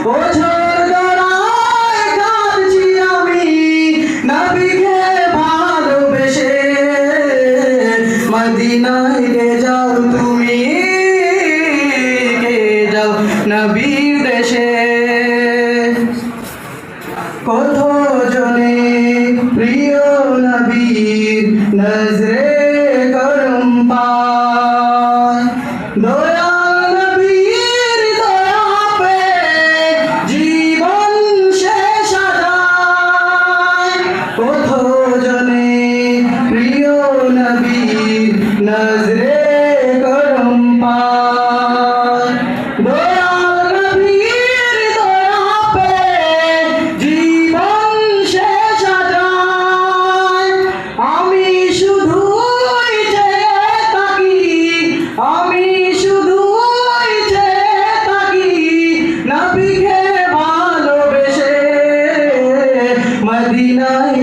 বছর গড়ায় কাঁদছি আমি নবীকে ভালোবেসে। মদিনায় গে যাও তুমি, গে যাও নবীর দেশে। কত জনে প্রিয় নবীর নজরে করম পায়। দয়াল নবীর দয়া পেয়ে জীবন শেষ যায়। কত জনে প্রিয় নবীর নজরে করম পায়। দয়াল নবীর দয়া পেয়ে জীবন শেষ যায়। আমি শুধুই চেয়ে থাকি, আমি শুধুই চেয়ে থাকি নবীকে ভালোবেসে। মদিনায়